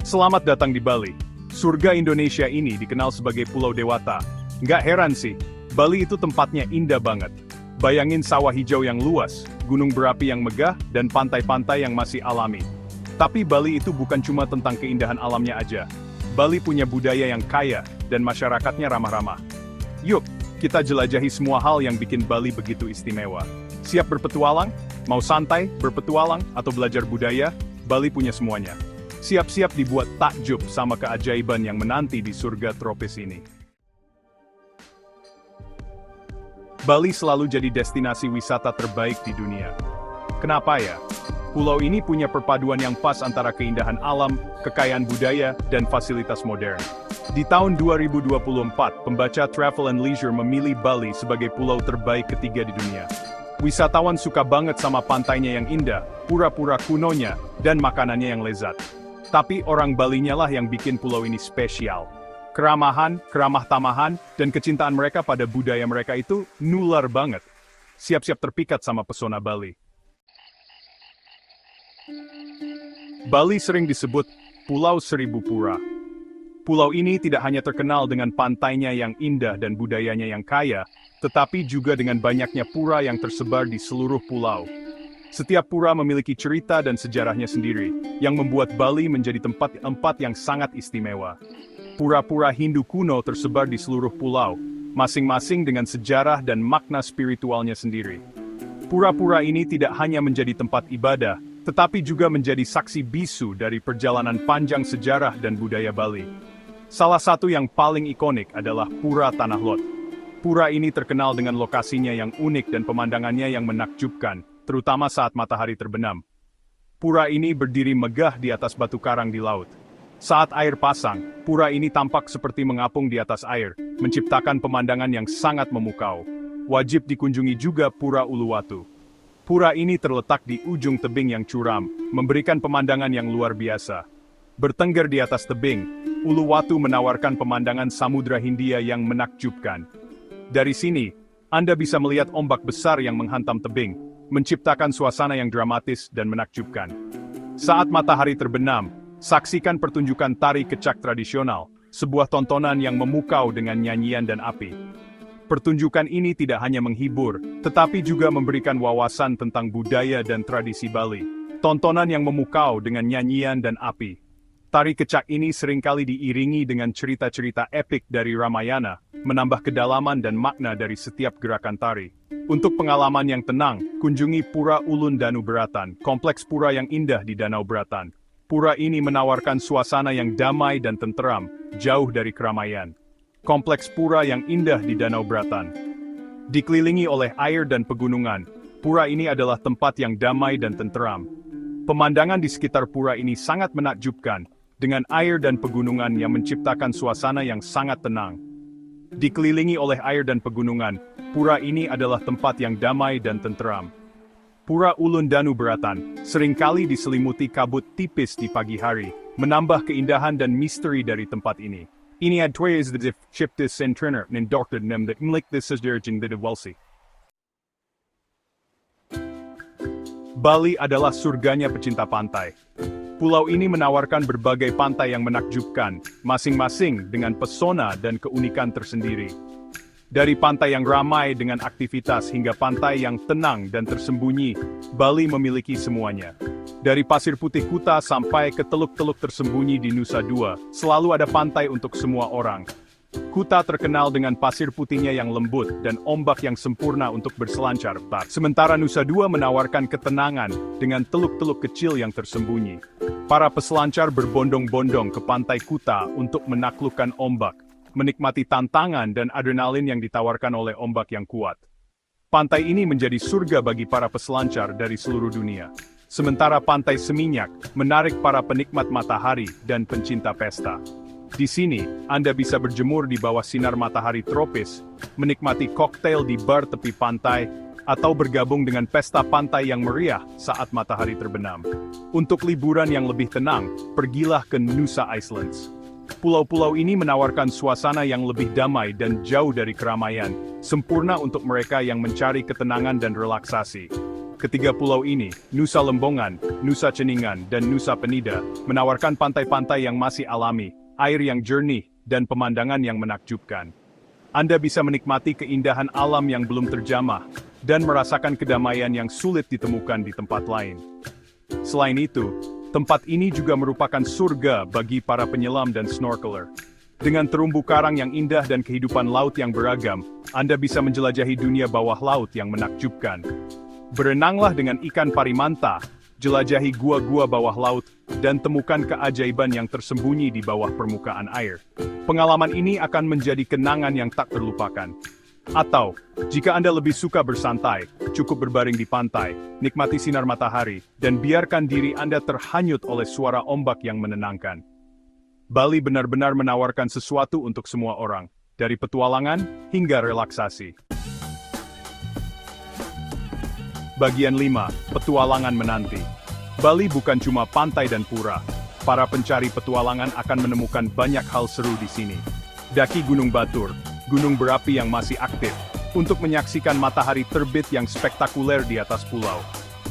Selamat datang di Bali. Surga Indonesia ini dikenal sebagai Pulau Dewata. Nggak heran sih, Bali itu tempatnya indah banget. Bayangin sawah hijau yang luas, gunung berapi yang megah, dan pantai-pantai yang masih alami. Tapi Bali itu bukan cuma tentang keindahan alamnya aja. Bali punya budaya yang kaya, dan masyarakatnya ramah-ramah. Yuk, kita jelajahi semua hal yang bikin Bali begitu istimewa. Siap berpetualang? Mau santai, berpetualang, atau belajar budaya? Bali punya semuanya. Siap-siap dibuat takjub sama keajaiban yang menanti di surga tropis ini. Bali selalu jadi destinasi wisata terbaik di dunia. Kenapa ya? Pulau ini punya perpaduan yang pas antara keindahan alam, kekayaan budaya, dan fasilitas modern. Di tahun 2024, pembaca Travel and Leisure memilih Bali sebagai pulau terbaik ketiga di dunia. Wisatawan suka banget sama pantainya yang indah, pura-pura kunonya, dan makanannya yang lezat. Tapi orang Balinya lah yang bikin pulau ini spesial. Keramahan, keramah tamahan, dan kecintaan mereka pada budaya mereka itu nular banget. Siap-siap terpikat sama pesona Bali. Bali sering disebut Pulau Seribu Pura. Pulau ini tidak hanya terkenal dengan pantainya yang indah dan budayanya yang kaya, tetapi juga dengan banyaknya pura yang tersebar di seluruh pulau. Setiap pura memiliki cerita dan sejarahnya sendiri, yang membuat Bali menjadi tempat yang sangat istimewa. Pura-pura Hindu kuno tersebar di seluruh pulau, masing-masing dengan sejarah dan makna spiritualnya sendiri. Pura-pura ini tidak hanya menjadi tempat ibadah, tetapi juga menjadi saksi bisu dari perjalanan panjang sejarah dan budaya Bali. Salah satu yang paling ikonik adalah Pura Tanah Lot. Pura ini terkenal dengan lokasinya yang unik dan pemandangannya yang menakjubkan, terutama saat matahari terbenam. Pura ini berdiri megah di atas batu karang di laut. Saat air pasang, pura ini tampak seperti mengapung di atas air, menciptakan pemandangan yang sangat memukau. Wajib dikunjungi juga Pura Uluwatu. Pura ini terletak di ujung tebing yang curam, memberikan pemandangan yang luar biasa. Bertengger di atas tebing, Uluwatu menawarkan pemandangan Samudra Hindia yang menakjubkan. Dari sini, Anda bisa melihat ombak besar yang menghantam tebing, menciptakan suasana yang dramatis dan menakjubkan. Saat matahari terbenam, saksikan pertunjukan tari kecak tradisional, sebuah tontonan yang memukau dengan nyanyian dan api. Pertunjukan ini tidak hanya menghibur, tetapi juga memberikan wawasan tentang budaya dan tradisi Bali. Tontonan yang memukau dengan nyanyian dan api. Tari kecak ini seringkali diiringi dengan cerita-cerita epik dari Ramayana, menambah kedalaman dan makna dari setiap gerakan tari. Untuk pengalaman yang tenang, kunjungi Pura Ulun Danu Beratan, kompleks pura yang indah di Danau Beratan. Pura ini menawarkan suasana yang damai dan tenteram, jauh dari keramaian. Kompleks pura yang indah di Danau Beratan. Dikelilingi oleh air dan pegunungan, pura ini adalah tempat yang damai dan tenteram. Pemandangan di sekitar pura ini sangat menakjubkan, dengan air dan pegunungan yang menciptakan suasana yang sangat tenang. Dikelilingi oleh air dan pegunungan, pura ini adalah tempat yang damai dan tenteram. Pura Ulun Danu Beratan seringkali diselimuti kabut tipis di pagi hari, menambah keindahan dan misteri dari tempat ini. Ini adalah is the chiptis entrener nin dokter nem that mlik this is derjing the welsi. Bali adalah surganya pecinta pantai. Pulau ini menawarkan berbagai pantai yang menakjubkan, masing-masing dengan pesona dan keunikan tersendiri. Dari pantai yang ramai dengan aktivitas hingga pantai yang tenang dan tersembunyi, Bali memiliki semuanya. Dari Pasir Putih Kuta sampai ke teluk-teluk tersembunyi di Nusa Dua, selalu ada pantai untuk semua orang. Kuta terkenal dengan pasir putihnya yang lembut dan ombak yang sempurna untuk berselancar. Sementara Nusa Dua menawarkan ketenangan dengan teluk-teluk kecil yang tersembunyi. Para peselancar berbondong-bondong ke pantai Kuta untuk menaklukkan ombak, menikmati tantangan dan adrenalin yang ditawarkan oleh ombak yang kuat. Pantai ini menjadi surga bagi para peselancar dari seluruh dunia. Sementara pantai Seminyak menarik para penikmat matahari dan pencinta pesta. Di sini, Anda bisa berjemur di bawah sinar matahari tropis, menikmati koktail di bar tepi pantai, atau bergabung dengan pesta pantai yang meriah saat matahari terbenam. Untuk liburan yang lebih tenang, pergilah ke Nusa Islands. Pulau-pulau ini menawarkan suasana yang lebih damai dan jauh dari keramaian, sempurna untuk mereka yang mencari ketenangan dan relaksasi. Ketiga pulau ini, Nusa Lembongan, Nusa Ceningan, dan Nusa Penida, menawarkan pantai-pantai yang masih alami, air yang jernih, dan pemandangan yang menakjubkan. Anda bisa menikmati keindahan alam yang belum terjamah, dan merasakan kedamaian yang sulit ditemukan di tempat lain. Selain itu, tempat ini juga merupakan surga bagi para penyelam dan snorkeler. Dengan terumbu karang yang indah dan kehidupan laut yang beragam, Anda bisa menjelajahi dunia bawah laut yang menakjubkan. Berenanglah dengan ikan parimanta, jelajahi gua-gua bawah laut, dan temukan keajaiban yang tersembunyi di bawah permukaan air. Pengalaman ini akan menjadi kenangan yang tak terlupakan. Atau, jika Anda lebih suka bersantai, cukup berbaring di pantai, nikmati sinar matahari, dan biarkan diri Anda terhanyut oleh suara ombak yang menenangkan. Bali benar-benar menawarkan sesuatu untuk semua orang, dari petualangan hingga relaksasi. Bagian 5. Petualangan menanti. Bali bukan cuma pantai dan pura. Para pencari petualangan akan menemukan banyak hal seru di sini. Daki Gunung Batur, gunung berapi yang masih aktif, untuk menyaksikan matahari terbit yang spektakuler di atas pulau.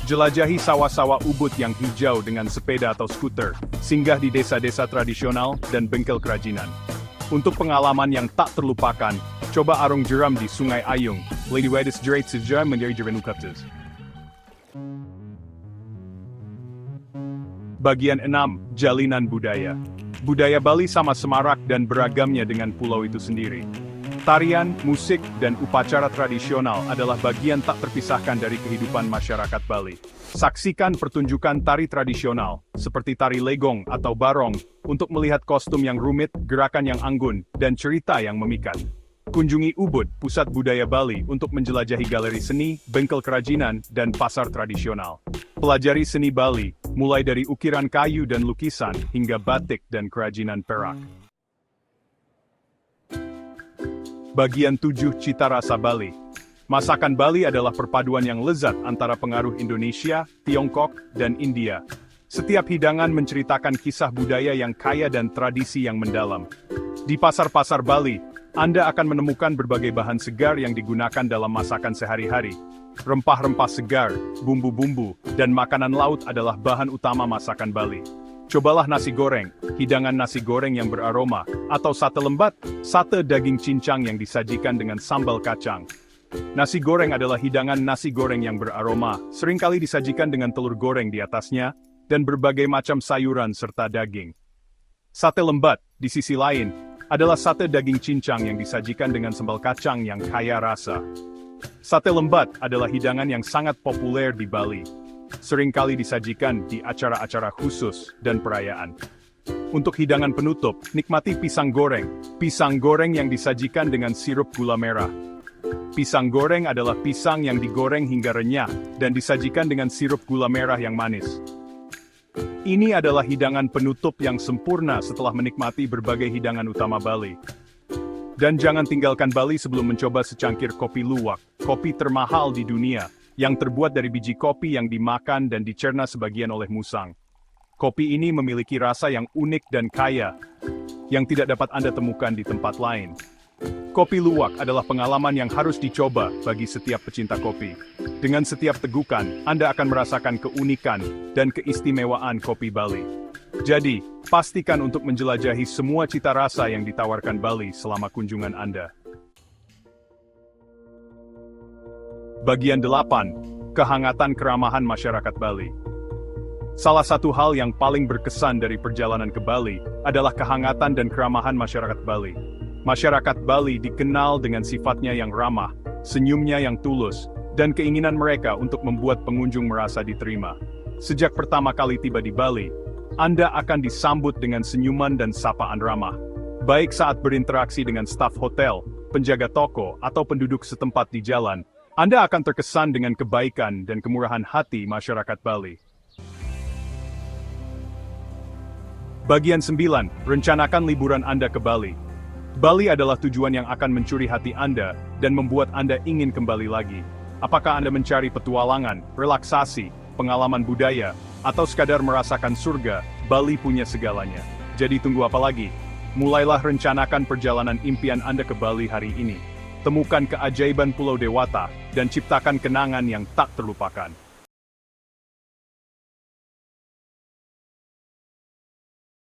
Jelajahi sawah-sawah Ubud yang hijau dengan sepeda atau skuter, singgah di desa-desa tradisional dan bengkel kerajinan. Untuk pengalaman yang tak terlupakan, coba arung jeram di Sungai Ayung, Lady Wedis Jerait Sejam menjadi Jerenukaptes. Bagian 6. Jalinan budaya. Budaya Bali sama semarak dan beragamnya dengan pulau itu sendiri. Tarian, musik, dan upacara tradisional adalah bagian tak terpisahkan dari kehidupan masyarakat Bali. Saksikan pertunjukan tari tradisional, seperti tari legong atau barong, untuk melihat kostum yang rumit, gerakan yang anggun, dan cerita yang memikat. Kunjungi Ubud, pusat budaya Bali, untuk menjelajahi galeri seni, bengkel kerajinan, dan pasar tradisional. Pelajari seni Bali, mulai dari ukiran kayu dan lukisan, hingga batik dan kerajinan perak. Bagian 7. Cita rasa Bali. Masakan Bali adalah perpaduan yang lezat antara pengaruh Indonesia, Tiongkok, dan India. Setiap hidangan menceritakan kisah budaya yang kaya dan tradisi yang mendalam. Di pasar-pasar Bali, Anda akan menemukan berbagai bahan segar yang digunakan dalam masakan sehari-hari. Rempah-rempah segar, bumbu-bumbu, dan makanan laut adalah bahan utama masakan Bali. Cobalah nasi goreng, hidangan nasi goreng yang beraroma, atau sate lembat, sate daging cincang yang disajikan dengan sambal kacang. Nasi goreng adalah hidangan nasi goreng yang beraroma, seringkali disajikan dengan telur goreng di atasnya, dan berbagai macam sayuran serta daging. Sate lembat, di sisi lain, adalah sate daging cincang yang disajikan dengan sambal kacang yang kaya rasa. Sate lembat adalah hidangan yang sangat populer di Bali. Seringkali disajikan di acara-acara khusus dan perayaan. Untuk hidangan penutup, nikmati pisang goreng. Pisang goreng yang disajikan dengan sirup gula merah. Pisang goreng adalah pisang yang digoreng hingga renyah dan disajikan dengan sirup gula merah yang manis. Ini adalah hidangan penutup yang sempurna setelah menikmati berbagai hidangan utama Bali. Dan jangan tinggalkan Bali sebelum mencoba secangkir kopi luwak, kopi termahal di dunia, yang terbuat dari biji kopi yang dimakan dan dicerna sebagian oleh musang. Kopi ini memiliki rasa yang unik dan kaya, yang tidak dapat Anda temukan di tempat lain. Kopi luwak adalah pengalaman yang harus dicoba bagi setiap pecinta kopi. Dengan setiap tegukan, Anda akan merasakan keunikan dan keistimewaan kopi Bali. Jadi, pastikan untuk menjelajahi semua cita rasa yang ditawarkan Bali selama kunjungan Anda. Bagian 8. Kehangatan keramahan masyarakat Bali. Salah satu hal yang paling berkesan dari perjalanan ke Bali adalah kehangatan dan keramahan masyarakat Bali. Masyarakat Bali dikenal dengan sifatnya yang ramah, senyumnya yang tulus, dan keinginan mereka untuk membuat pengunjung merasa diterima. Sejak pertama kali tiba di Bali, Anda akan disambut dengan senyuman dan sapaan ramah. Baik saat berinteraksi dengan staf hotel, penjaga toko, atau penduduk setempat di jalan, Anda akan terkesan dengan kebaikan dan kemurahan hati masyarakat Bali. Bagian 9. Rencanakan liburan Anda ke Bali. Bali adalah tujuan yang akan mencuri hati Anda dan membuat Anda ingin kembali lagi. Apakah Anda mencari petualangan, relaksasi, pengalaman budaya, atau sekadar merasakan surga? Bali punya segalanya. Jadi tunggu apa lagi? Mulailah rencanakan perjalanan impian Anda ke Bali hari ini. Temukan keajaiban Pulau Dewata dan ciptakan kenangan yang tak terlupakan.